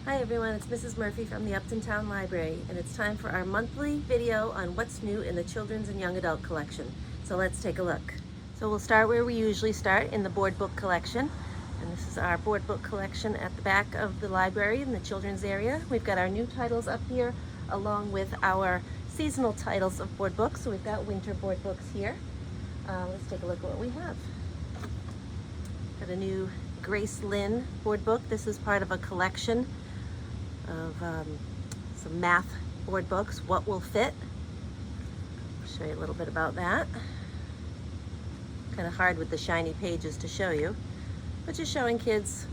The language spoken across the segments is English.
Hi everyone, it's Mrs. Murphy from the Upton Town Library, and it's time for our monthly video on what's new in the children's and young adult collection. So let's take a look. So we'll start where we usually start, in the board book collection. And this is our board book collection at the back of the library in the children's area. We've got our new titles up here along with our seasonal titles of board books. So we've got winter board books here. Let's take a look at what we have. Got a new Grace Lynn board book. This is part of a collection of some math board books. What Will Fit? I'll show you a little bit about that. Kind of hard with the shiny pages to show you, but just showing kids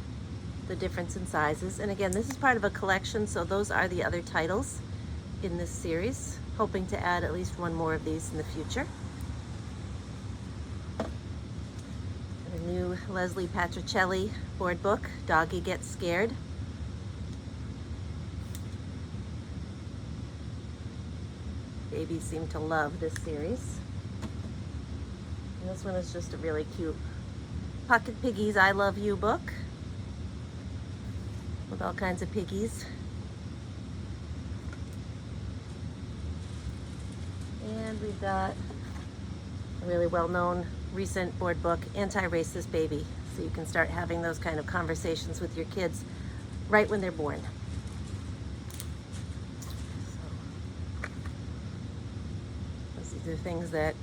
the difference in sizes. And again, this is part of a collection, so those are the other titles in this series. Hoping to add at least one more of these in the future. And a new Leslie Patricelli board book, Doggy Gets Scared. Babies seem to love this series. And this one is just a really cute Pocket Piggies I Love You book with all kinds of piggies. And we've got a really well-known recent board book, Anti-Racist Baby. So you can start having those kind of conversations with your kids right when they're born. These are things that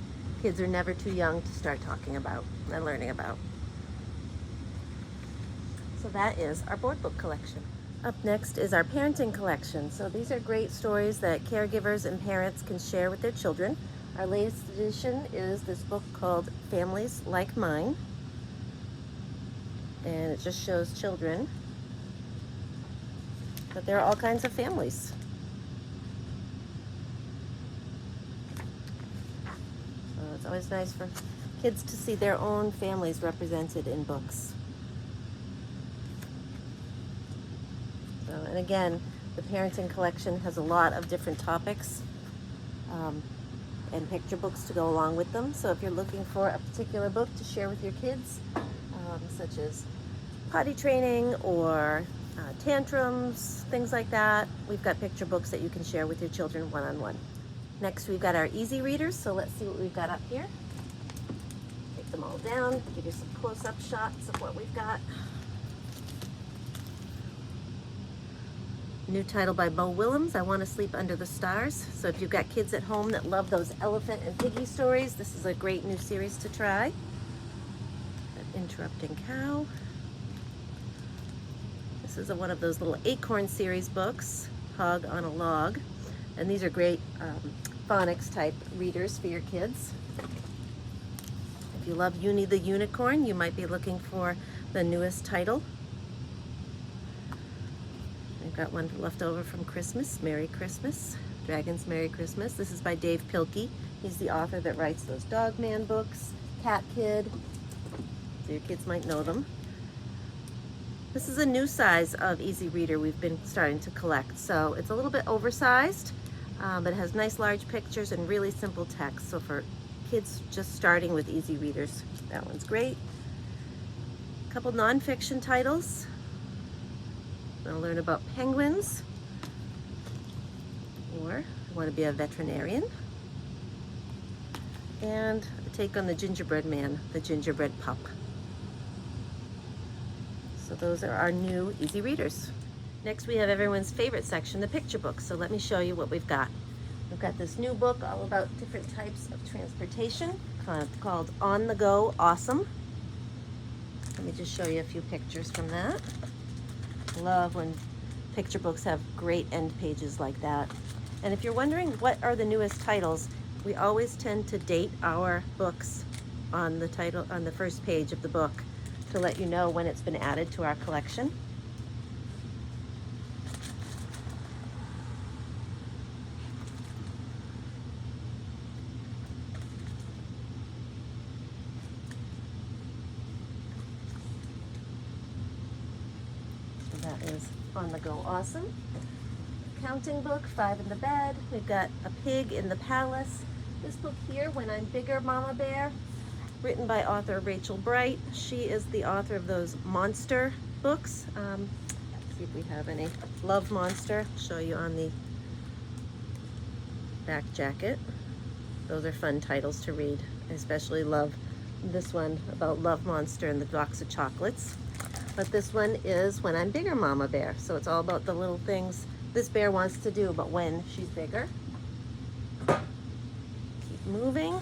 kids are never too young to start talking about and learning about. So that is our board book collection. Up next is our parenting collection. So these are great stories that caregivers and parents can share with their children. Our latest edition is this book called Families Like Mine. And it just shows children that there are all kinds of families. It's always nice for kids to see their own families represented in books. So, and again, the parenting collection has a lot of different topics and picture books to go along with them. So if you're looking for a particular book to share with your kids, such as potty training or tantrums, things like that, we've got picture books that you can share with your children one-on-one. Next, we've got our easy readers, so let's see what we've got up here. Take them all down, give you some close-up shots of what we've got. New title by Bo Willems, I Want to Sleep Under the Stars. So if you've got kids at home that love those elephant and piggy stories, this is a great new series to try. An Interrupting Cow. This is one of those little Acorn series books, Hog on a Log. And these are great phonics type readers for your kids. If you love Uni the Unicorn, you might be looking for the newest title. I've got one left over from Christmas, Merry Christmas, Dragon's Merry Christmas. This is by Dave Pilkey. He's the author that writes those Dog Man books, Cat Kid, so your kids might know them. This is a new size of easy reader we've been starting to collect. So it's a little bit oversized, but it has nice large pictures and really simple text. So for kids just starting with easy readers, that one's great. A couple nonfiction titles. I'll learn about penguins, or I Want to Be a Veterinarian, and a take on the gingerbread man, the gingerbread pup. So those are our new easy readers. Next, we have everyone's favorite section, the picture books. So let me show you what we've got. We've got this new book all about different types of transportation called On the Go Awesome. Let me just show you a few pictures from that. I love when picture books have great end pages like that. And if you're wondering what are the newest titles, we always tend to date our books on the title, on the first page of the book, to let you know when it's been added to our collection. So that is On the Go Awesome. Counting book, 5 in the Bed. We've got A Pig in the Palace. This book here, When I'm Bigger, Mama Bear, written by author Rachel Bright. She is the author of those monster books. See if we have any. Love Monster, I'll show you on the back jacket. Those are fun titles to read. I especially love this one about Love Monster and the box of chocolates. But this one is When I'm Bigger, Mama Bear. So it's all about the little things this bear wants to do, but when she's bigger. Keep moving.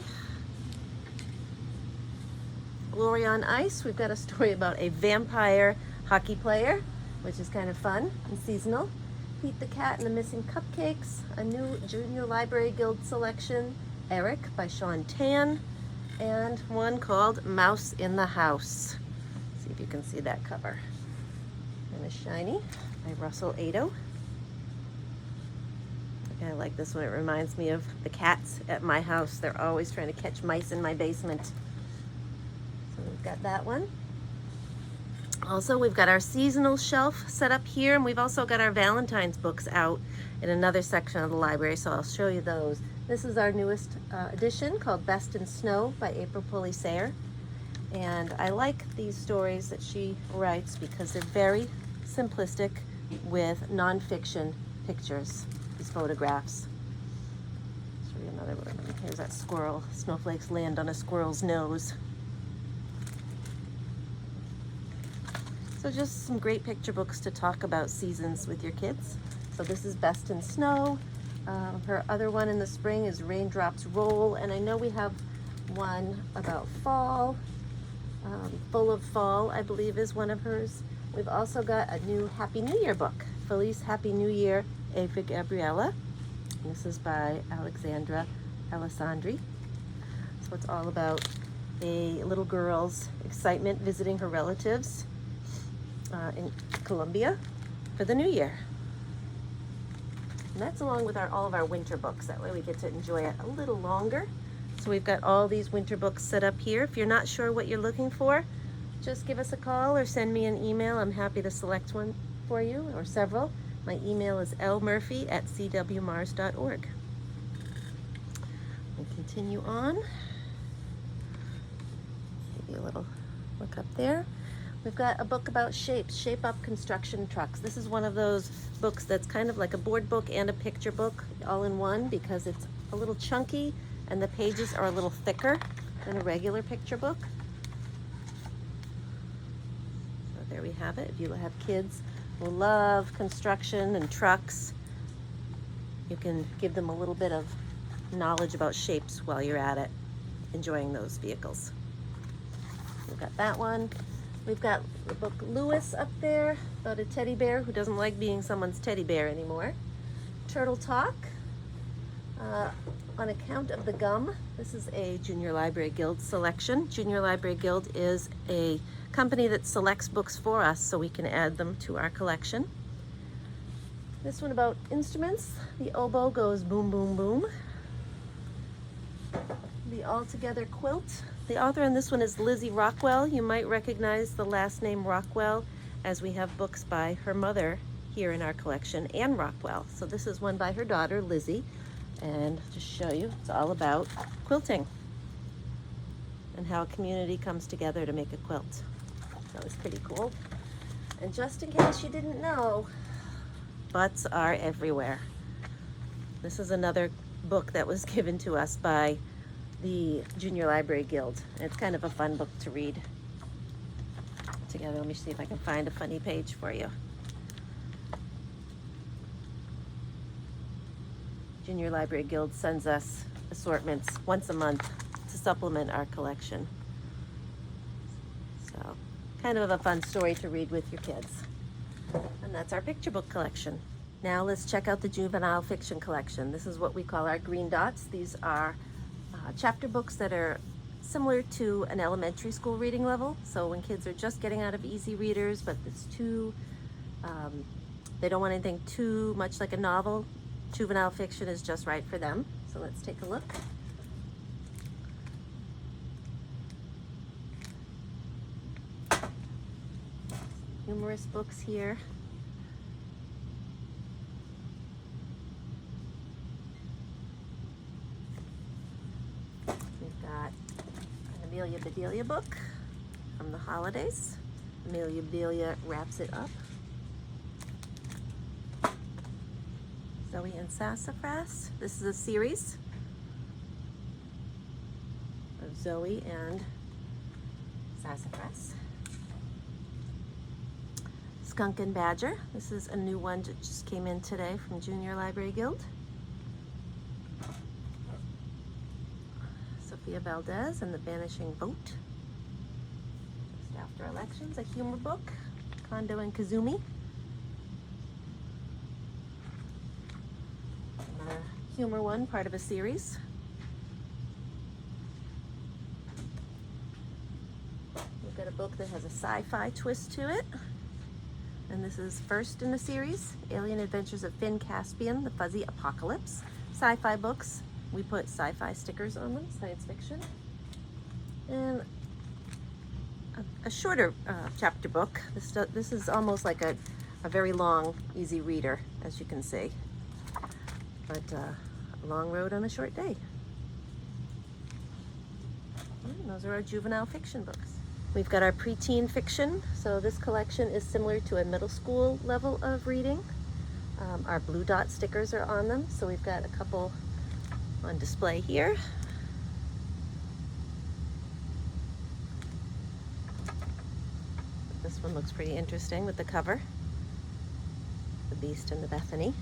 Glory on Ice, we've got a story about a vampire hockey player, which is kind of fun and seasonal. Pete the Cat and the Missing Cupcakes, a new Junior Library Guild selection, Eric by Sean Tan, and one called Mouse in the House. See if you can see that cover. And a Shiny by Russell Ado. I like this one. It reminds me of the cats at my house. They're always trying to catch mice in my basement. So we've got that one. Also, we've got our seasonal shelf set up here, and we've also got our Valentine's books out in another section of the library, so I'll show you those. This is our newest edition called Best in Snow by April Pulley Sayre. And I like these stories that she writes because they're very simplistic with nonfiction pictures, these photographs. Show you another one. Here's that squirrel. Snowflakes land on a squirrel's nose. So just some great picture books to talk about seasons with your kids. So this is Best in Snow. Her other one in the spring is Raindrops Roll, and I know we have one about fall. Full of Fall, I believe, is one of hers. We've also got a new Happy New Year book, Feliz Happy New Year, Ava Gabriella. And this is by Alexandra Alessandri. So it's all about a little girl's excitement visiting her relatives in Colombia for the new year. And that's along with all of our winter books. That way we get to enjoy it a little longer. So we've got all these winter books set up here. If you're not sure what you're looking for, just give us a call or send me an email. I'm happy to select one for you, or several. My email is lmurphy@cwmars.org. We'll continue on. Give you a little look up there. We've got a book about shapes, Shape Up Construction Trucks. This is one of those books that's kind of like a board book and a picture book all in one, because it's a little chunky and the pages are a little thicker than a regular picture book. So there we have it. If you have kids who love construction and trucks, you can give them a little bit of knowledge about shapes while you're at it, enjoying those vehicles. We've got that one. We've got the book Lewis up there about a teddy bear who doesn't like being someone's teddy bear anymore. Turtle Talk, On Account of the Gum. This is a Junior Library Guild selection. Junior Library Guild is a company that selects books for us so we can add them to our collection. This one about instruments. The Oboe Goes Boom Boom Boom. The Altogether Quilt. The author on this one is Lizzie Rockwell. You might recognize the last name Rockwell, as we have books by her mother here in our collection, Anne Rockwell. So this is one by her daughter, Lizzie. And just show you, it's all about quilting and how a community comes together to make a quilt. That was pretty cool. And just in case you didn't know, butts are everywhere. This is another book that was given to us by the Junior Library Guild. It's kind of a fun book to read together. Let me see if I can find a funny page for you. Junior Library Guild sends us assortments once a month to supplement our collection. So, kind of a fun story to read with your kids. And that's our picture book collection. Now let's check out the juvenile fiction collection. This is what we call our green dots. These are chapter books that are similar to an elementary school reading level. So when kids are just getting out of easy readers, but it's too, they don't want anything too much like a novel, juvenile fiction is just right for them. So let's take a look. Numerous books here. We've got an Amelia Bedelia book from the holidays. Amelia Bedelia wraps it up. Zoe and Sassafras. This is a series of Zoe and Sassafras. Skunk and Badger. This is a new one that just came in today from Junior Library Guild. Sophia Valdez and the Vanishing Boat. Just after elections, a humor book, Kondo and Kazumi. Another humor one, part of a series. We've got a book that has a sci-fi twist to it. And this is first in the series, Alien Adventures of Finn Caspian, The Fuzzy Apocalypse. Sci-fi books, we put sci-fi stickers on them, science fiction. And a shorter chapter book. This is almost like a very long, easy reader, as you can see. But a long road on a short day. And those are our juvenile fiction books. We've got our preteen fiction. So this collection is similar to a middle school level of reading. Our blue dot stickers are on them. So we've got a couple on display here. This one looks pretty interesting with the cover. The Beast and the Bethany.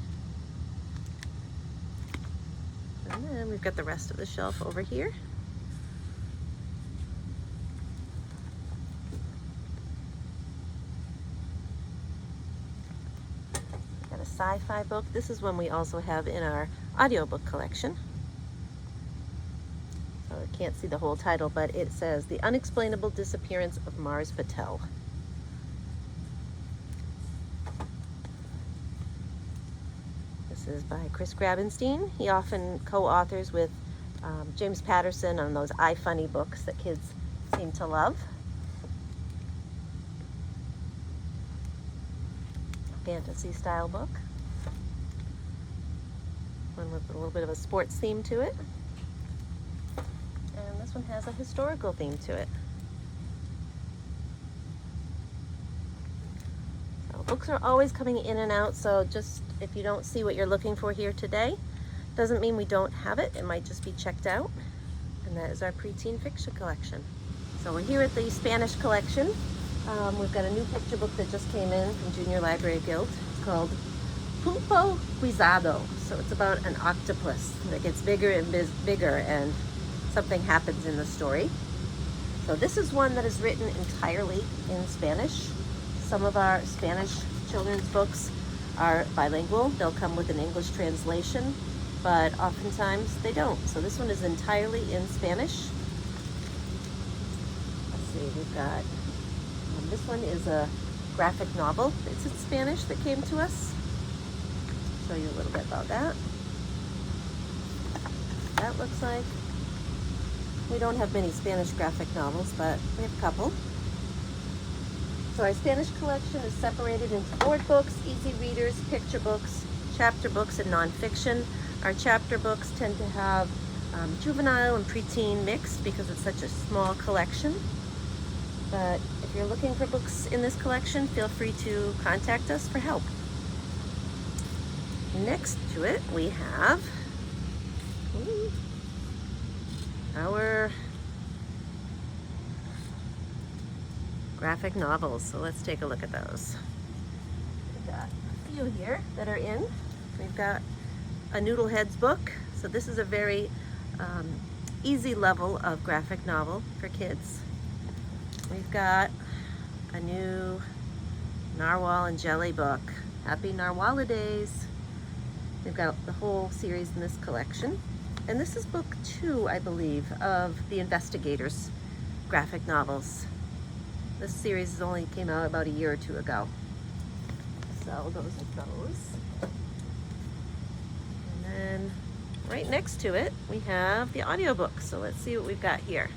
And then we've got the rest of the shelf over here. Got a sci-fi book. This is one we also have in our audiobook collection. So I can't see the whole title, but it says The Unexplainable Disappearance of Mars Patel. This is by Chris Grabenstein. He often co-authors with James Patterson on those iFunny books that kids seem to love. Fantasy style book. One with a little bit of a sports theme to it. And this one has a historical theme to it. So books are always coming in and out, so just if you don't see what you're looking for here today, doesn't mean we don't have it. It might just be checked out. And that is our preteen fiction collection. So we're here at the Spanish collection. We've got a new picture book that just came in from Junior Library Guild. It's called Pulpo Guisado. So it's about an octopus that gets bigger and bigger, and something happens in the story. So this is one that is written entirely in Spanish. Some of our Spanish children's books are bilingual. They'll come with an English translation, but oftentimes they don't. So this one is entirely in Spanish. Let's see, we've got this one is a graphic novel. It's in Spanish that came to us. Show you a little bit about that. That looks like. We don't have many Spanish graphic novels, but we have a couple. So our Spanish collection is separated into board books, easy readers, picture books, chapter books, and nonfiction. Our chapter books tend to have juvenile and preteen mixed because it's such a small collection. But if you're looking for books in this collection, feel free to contact us for help. Next to it, we have our graphic novels. So let's take a look at those. We've got a few here that are in. We've got a Noodleheads book. So this is a very easy level of graphic novel for kids. We've got a new Narwhal and Jelly book. Happy Narwhalidays. We've got the whole series in this collection. And this is book 2, I believe, of the Investigators graphic novels. This series only came out about a year or 2 ago. So those are those. And then right next to it, we have the audiobook. So let's see what we've got here.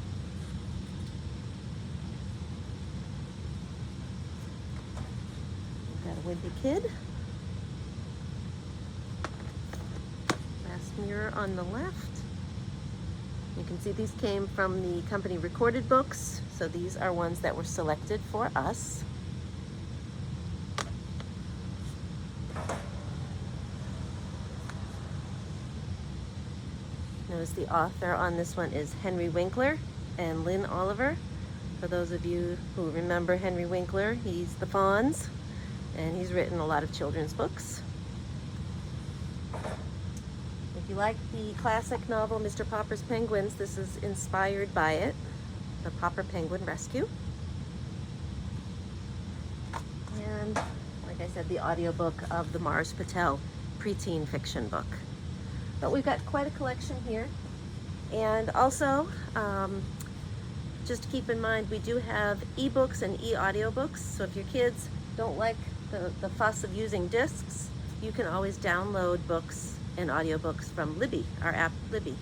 We've got a Wimpy Kid. Last Mirror on the left. You can see these came from the company Recorded Books. So these are ones that were selected for us. Notice the author on this one is Henry Winkler and Lynn Oliver. For those of you who remember Henry Winkler, he's the Fonz, and he's written a lot of children's books. If you like the classic novel Mr. Popper's Penguins, this is inspired by it, The Popper Penguin Rescue. And like I said, the audiobook of the Mars Patel preteen fiction book. But we've got quite a collection here. And also, just keep in mind, we do have ebooks and e-audiobooks. So if your kids don't like the fuss of using discs, you can always download books and audiobooks from Libby, our app Libby.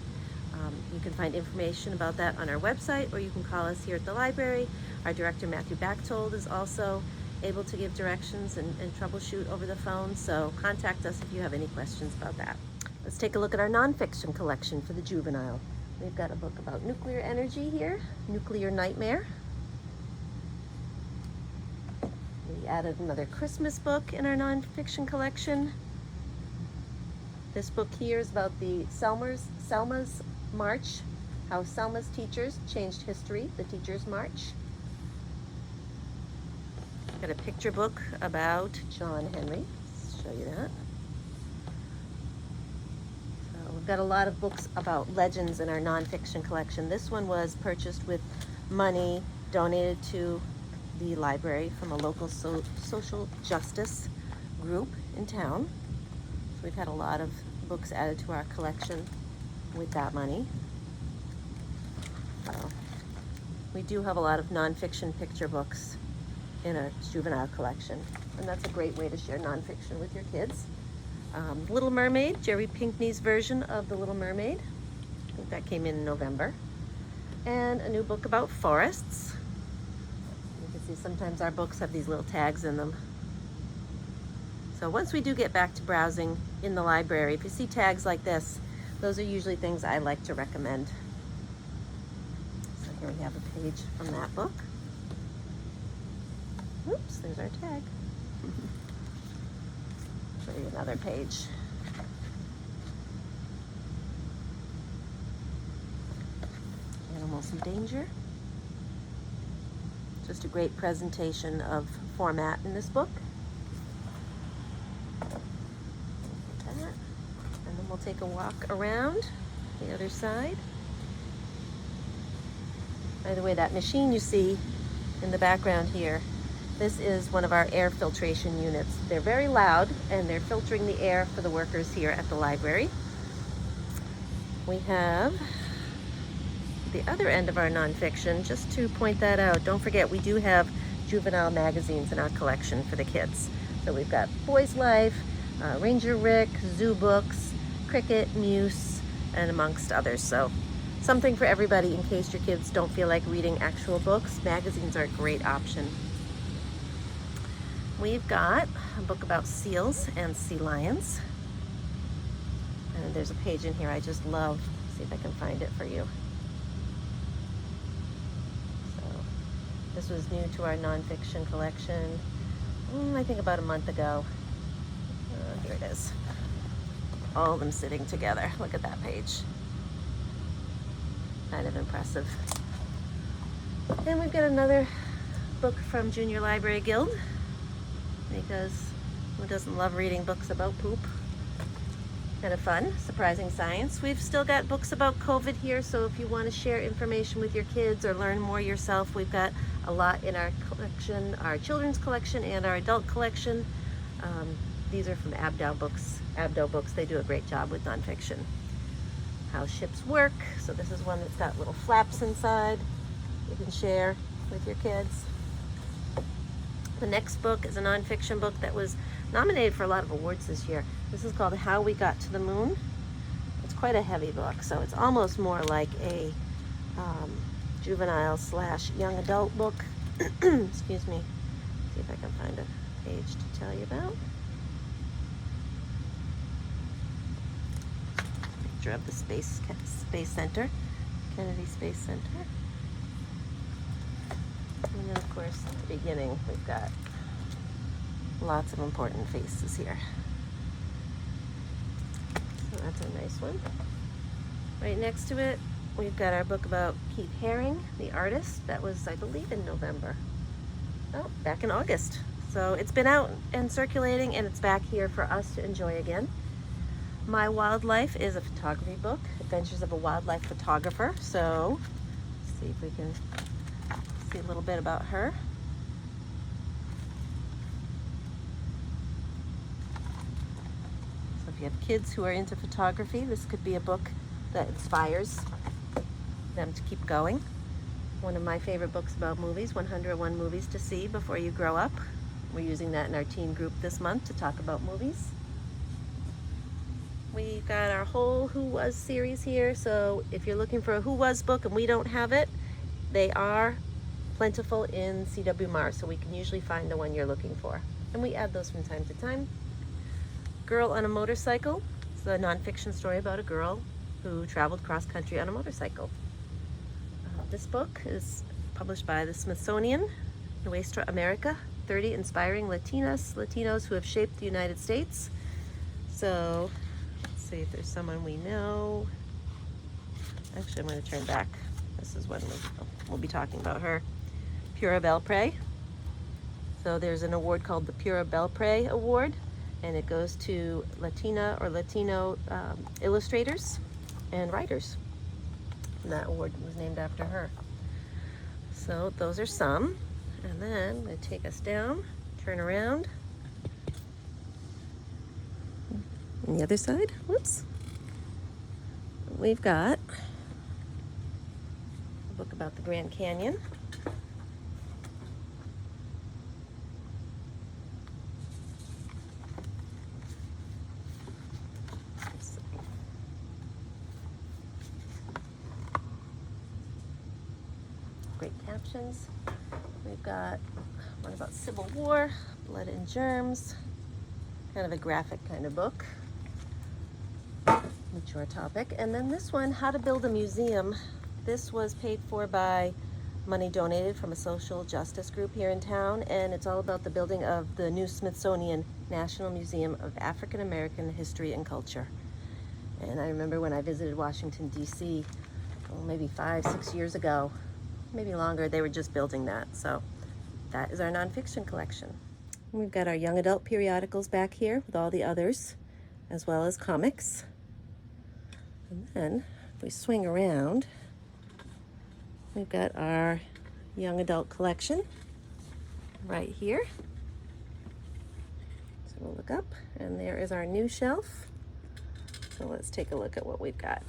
You can find information about that on our website, or you can call us here at the library. Our director, Matthew Bachtold, is also able to give directions and troubleshoot over the phone, so contact us if you have any questions about that. Let's take a look at our nonfiction collection for the juvenile. We've got a book about nuclear energy here, Nuclear Nightmare. We added another Christmas book in our nonfiction collection. This book here is about the Selma's March, how Selma's teachers changed history, the Teachers' March. Got a picture book about John Henry. Let's show you that. So we've got a lot of books about legends in our nonfiction collection. This one was purchased with money donated to the library from a local social justice group in town. So we've had a lot of books added to our collection with that money. So we do have a lot of nonfiction picture books in a juvenile collection, and that's a great way to share nonfiction with your kids. Little Mermaid, Jerry Pinkney's version of The Little Mermaid. I think that came in November. And a new book about forests. You can see sometimes our books have these little tags in them. So once we do get back to browsing in the library, if you see tags like this, those are usually things I like to recommend. So here we have a page from that book. Oops, there's our tag. Show you another page. Animals in Danger. Just a great presentation of format in this book. And then we'll take a walk around the other side. By the way, that machine you see in the background here, this is one of our air filtration units. They're very loud, and they're filtering the air for the workers here at the library. We have the other end of our nonfiction, just to point that out. Don't forget, we do have Juvenile Magazines in our collection for the kids. So we've got Boys Life, Ranger Rick, Zoo Books, Cricket, Muse, and amongst others. So something for everybody in case your kids don't feel like reading actual books. Magazines are a great option. We've got a book about seals and sea lions. And there's a page in here I just love. See if I can find it for you. So this was new to our nonfiction collection, I think about a month ago. Here it is. All of them sitting together. Look at that page. Kind of impressive. And we've got another book from Junior Library Guild, because who doesn't love reading books about poop? Kind of fun, Surprising Science. We've still got books about COVID here, so if you want to share information with your kids or learn more yourself, we've got a lot in our collection, our children's collection and our adult collection. These are from Abdo Books. They do a great job with nonfiction. How ships work. So this is one that's got little flaps inside you can share with your kids. The next book is a nonfiction book that was nominated for a lot of awards this year. This is called How We Got to the Moon. It's quite a heavy book, so it's almost more like a juvenile / young adult book. Excuse me. See if I can find a page to tell you about. Picture of the Space Center, Kennedy Space Center. And then, of course, at the beginning, we've got lots of important faces here. So that's a nice one. Right next to it, we've got our book about Keith Haring, the artist. That was, I believe, in November. Oh, back in August. So it's been out and circulating, and it's back here for us to enjoy again. My Wildlife is a photography book, Adventures of a Wildlife Photographer. So let's see if we can see a little bit about her. So if you have kids who are into photography, this could be a book that inspires them to keep going. One of my favorite books about movies, 101 Movies to See Before You Grow Up. We're using that in our teen group this month to talk about movies. We've got our whole Who Was series here, so if you're looking for a Who Was book and we don't have it, they are plentiful in CW Mars, so we can usually find the one you're looking for. And we add those from time to time. Girl on a Motorcycle. It's a nonfiction story about a girl who traveled cross country on a motorcycle. This book is published by the Smithsonian, Nuestra America, 30 Inspiring Latinos who have shaped the United States. So let's see if there's someone we know. Actually, I'm going to turn back. This is when we'll be talking about her. Pura Belpre. So there's an award called the Pura Belpre Award, and it goes to Latina or Latino illustrators and writers. And that award was named after her. So those are some. And then I'm going to take us down, turn around. On the other side, whoops. We've got a book about the Grand Canyon. Great captions. We've got one about Civil War, Blood and Germs, kind of a graphic kind of book, mature topic. And then this one, How to Build a Museum. This was paid for by money donated from a social justice group here in town, and it's all about the building of the new Smithsonian National Museum of African American History and Culture. And I remember when I visited Washington, D.C., maybe 5-6 years ago, maybe longer, they were just building that. So that is our nonfiction collection. And we've got our young adult periodicals back here with all the others, as well as comics. And then if we swing around, we've got our young adult collection right here. So we'll look up, and there is our new shelf. So let's take a look at what we've got.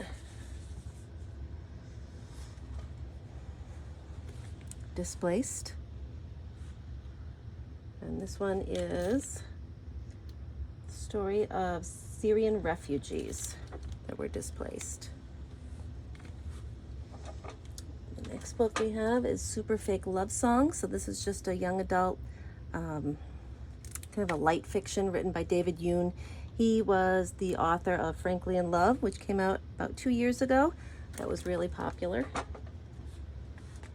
Displaced. And this one is the story of Syrian refugees that were displaced. The next book we have is Super Fake Love Song. So this is just a young adult, kind of a light fiction written by David Yoon. He was the author of Frankly in Love, which came out about 2 years ago. That was really popular.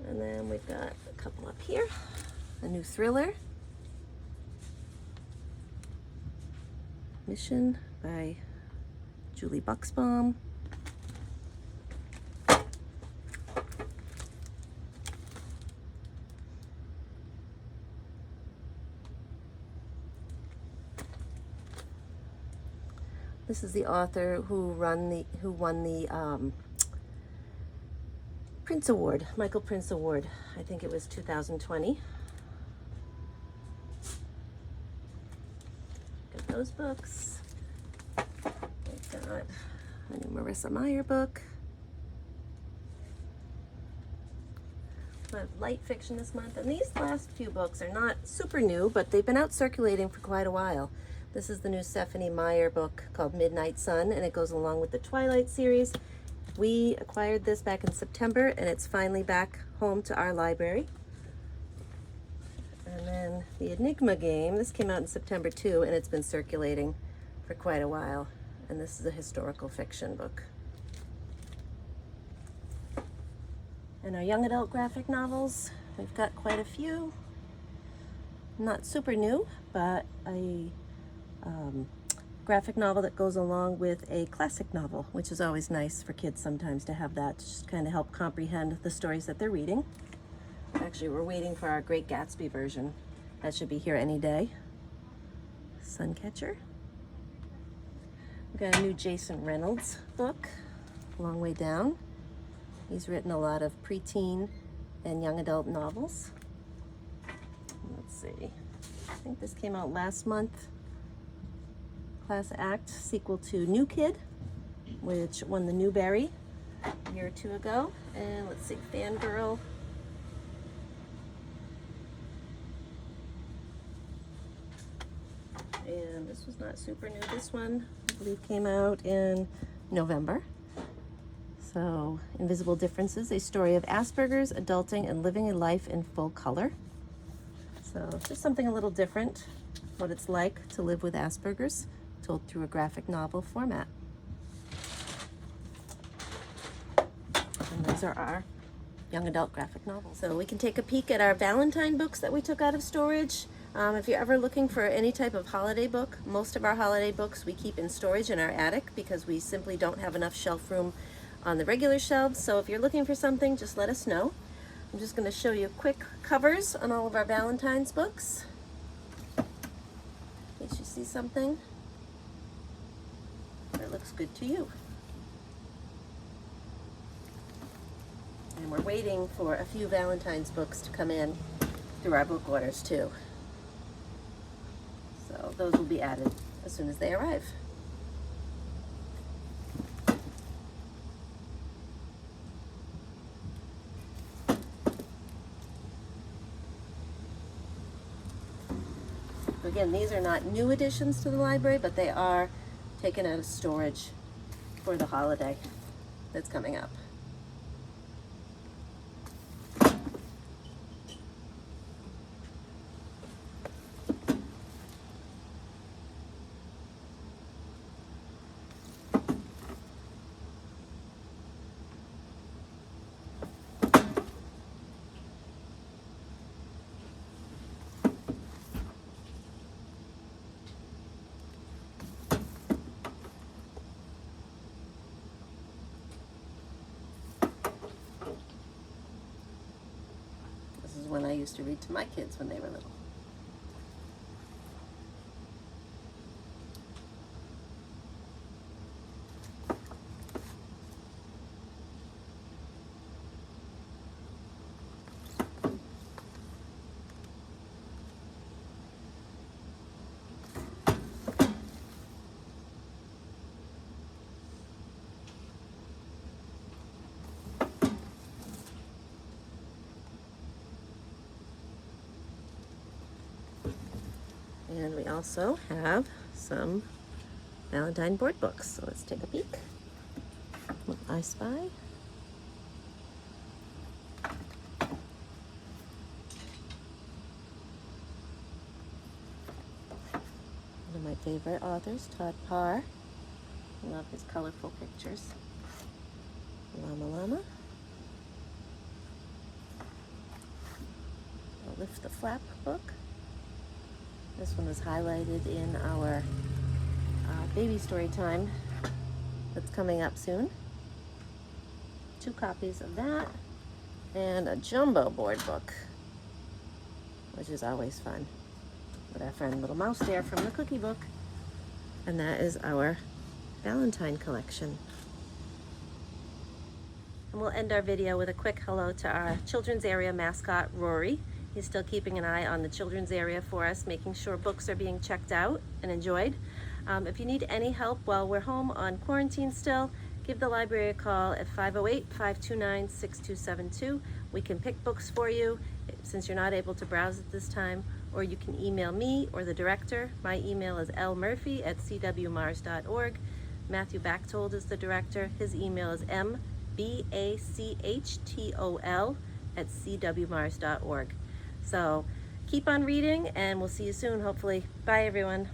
And then we've got a couple up here. A new thriller, Mission by Julie Buxbaum. This is the author who won the Prince Award, Michael Prince Award. I think it was 2020. Got those books. We've got a new Marissa Meyer book. I have light fiction this month, and these last few books are not super new, but they've been out circulating for quite a while. This is the new Stephanie Meyer book called Midnight Sun, and it goes along with the Twilight series. We acquired this back in September, and it's finally back home to our library. And then the Enigma game, this came out in September too, and it's been circulating for quite a while. And this is a historical fiction book. And our young adult graphic novels, we've got quite a few. Not super new, but a graphic novel that goes along with a classic novel, which is always nice for kids sometimes to have that, to just kind of help comprehend the stories that they're reading. Actually, we're waiting for our Great Gatsby version. That should be here any day. Suncatcher. We've got a new Jason Reynolds book, a long way down. He's written a lot of preteen and young adult novels. Let's see, I think this came out last month. Class Act, sequel to New Kid, which won the Newbery a year or two ago. And let's see, Fangirl. And this was not super new. This one, I believe, came out in November. So, Invisible Differences, a story of Asperger's, adulting, and living a life in full color. So, just something a little different, what it's like to live with Asperger's, told through a graphic novel format. And those are our young adult graphic novels. So we can take a peek at our Valentine books that we took out of storage. If you're ever looking for any type of holiday book, most of our holiday books we keep in storage in our attic because we simply don't have enough shelf room on the regular shelves. So if you're looking for something, just let us know. I'm just going to show you quick covers on all of our Valentine's books, in case you see something that looks good to you. And we're waiting for a few Valentine's books to come in through our book orders too. So those will be added as soon as they arrive. Again, these are not new additions to the library, but they are taken out of storage for the holiday that's coming up. This is when I used to read to my kids when they were little. And we also have some Valentine board books. So let's take a peek. I Spy. One of my favorite authors, Todd Parr. I love his colorful pictures. Llama Llama. A Lift the Flap book. This one was highlighted in our baby story time that's coming up soon. 2 copies of that, and a jumbo board book, which is always fun, with our friend Little Mouse there from the Cookie Book. And that is our Valentine collection. And we'll end our video with a quick hello to our children's area mascot, Rory. He's still keeping an eye on the children's area for us, making sure books are being checked out and enjoyed. If you need any help while we're home on quarantine still, give the library a call at 508-529-6272. We can pick books for you since you're not able to browse at this time, or you can email me or the director. My email is lmurphy@cwmars.org. Matthew Bachtold is the director. His email is mbachtol@cwmars.org. So keep on reading, and we'll see you soon, hopefully. Bye, everyone.